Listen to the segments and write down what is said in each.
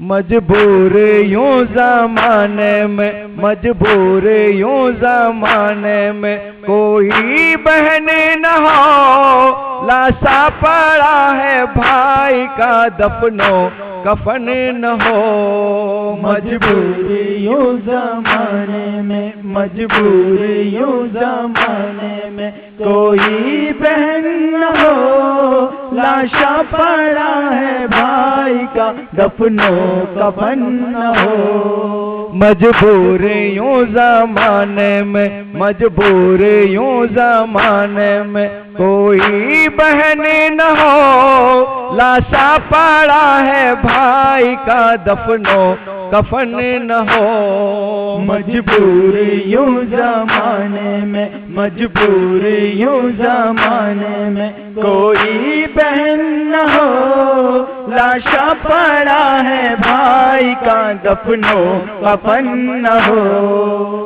مجبور یوں زمانے میں، مجبور یوں زمانے میں، کوئی بہن نہ ہو، لاشا پڑا ہے بھائی کا دفنو کفن نہ ہو۔ مجبور یوں زمانے میں، مجبور یوں زمانے میں، کوئی بہن نہ ہو، لاشا پڑا ہے بھائی کا دفنو کفن نہ ہو۔ مجبور یوں زمانے میں، مجبور یوں زمانے میں، کوئی بہن نہ ہو، لاشا پڑا ہے بھائی کا دفنو کفن نہ ہو۔ مجبور یوں زمانے میں، مجبور یوں زمانے میں، کوئی بہن نہ ہو، لاشا پڑا ہے بھائی کا دفنو کفن نہ ہو۔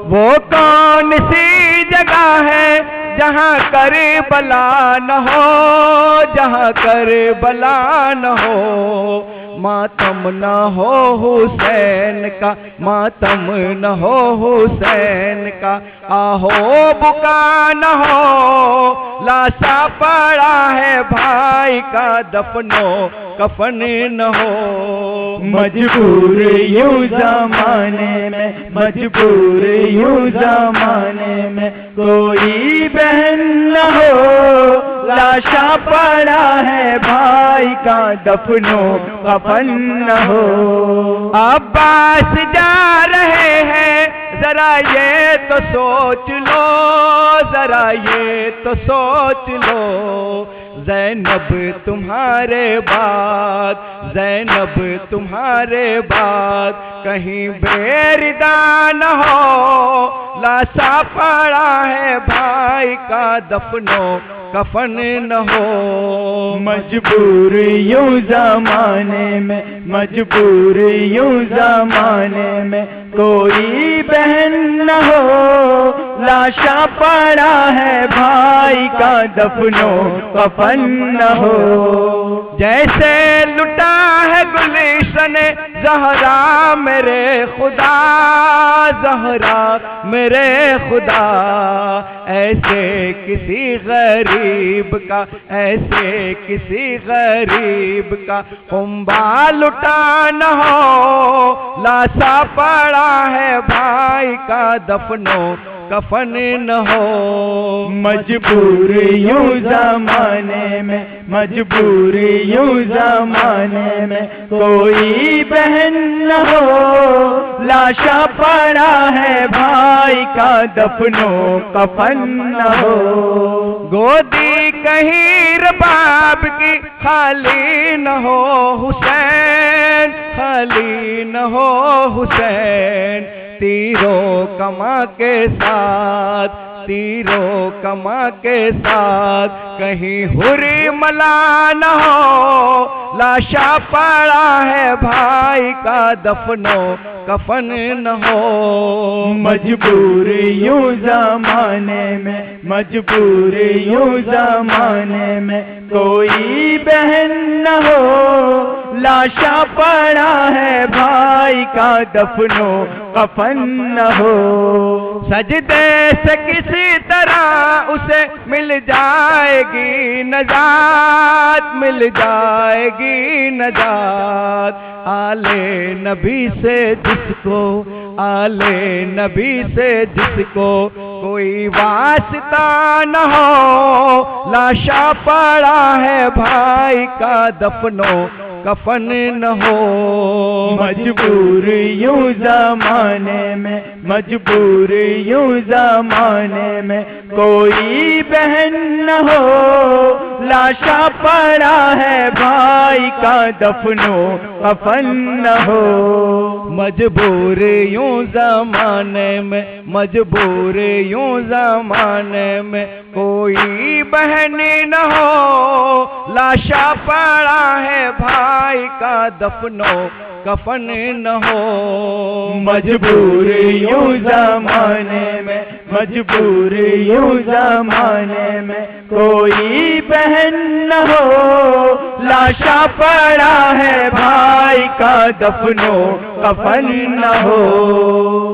وہ کون سی جگہ ہے جہاں کربلا نہ ہو، جہاں کربلا نہ ہو، ماتم نہ ہو حسین کا، ماتم نہ ہو حسین کا، آہو بکا نہ ہو، لاشا پڑا ہے بھائی کا دفنو کفن نہ ہو۔ مجبور یوں زمانے میں، مجبور یوں زمانے میں، کوئی بہن نہ ہو، لاشا پڑا ہے بھائی کا دفنو کفن نہ ہو۔ عباس جا رہے ہیں ذرا یہ تو سوچ لو، ذرا یہ تو سوچ لو، زینب تمہارے بعد، زینب تمہارے بعد کہیں بیردہ نہ ہو، لاشا پڑا ہے بھائی کا دفنو کفن نہ ہو۔ مجبور یوں زمانے میں، مجبور یوں زمانے میں، کوئی بہن نہ ہو، لاشا پڑا ہے بھائی کا دفنو کفن نہ ہو۔ جیسے لٹا ہے گلشن زہرا میرے خدا، زہرا میرے خدا، ایسے کسی غریب کا، ایسے کسی غریب کا خنبہ لٹا نہ ہو، لاشا پڑا ہے بھائی کا دفنو کفن نہ ہو۔ مجبور یوں زمانے میں، مجبور یوں زمانے میں، کوئی بہن نہ ہو، لاشا پڑا ہے بھائی کا دفنو کفن نہ ہو۔ گودی کہیں رباب کی خالی نہ ہو حسین، خالی نہ ہو حسین، تیروں کما کے ساتھ، تیروں کما کے ساتھ کہیں حری ملا نہ ہو، لاشا پڑا ہے بھائی کا دفنو کفن نہ ہو۔ مجبور یوں زمانے میں، مجبور یوں زمانے میں، کوئی بہن نہ ہو، لاشا پڑا ہے بھائی کا دفنو کفن نہ ہو۔ سجدے سے کسی طرح اسے مل جائے گی نجات، مل جائے گی نجات، آلے نبی سے جس کو، آلے نبی سے جس کو کوئی واسطہ نہ ہو، لاشا پڑا ہے بھائی کا دفنو کفن نہ ہو۔ مجبور یوں زمانے میں، مجبور یوں زمانے میں، کوئی بہن نہ ہو، لاشا پڑا ہے بھائی کا دفنو کفن نہ ہو۔ مجبور یوں زمانے میں، مجبور یوں زمانے میں، کوئی بہن نہ ہو، لاشا پڑا ہے بھائی کا دفنو کفن نہ ہو مجبور یوں زمانے میں مجبور یوں زمانے میں کوئی بہن نہ ہو لاشا پڑا ہے بھائی کا دفن و کفن نہ ہو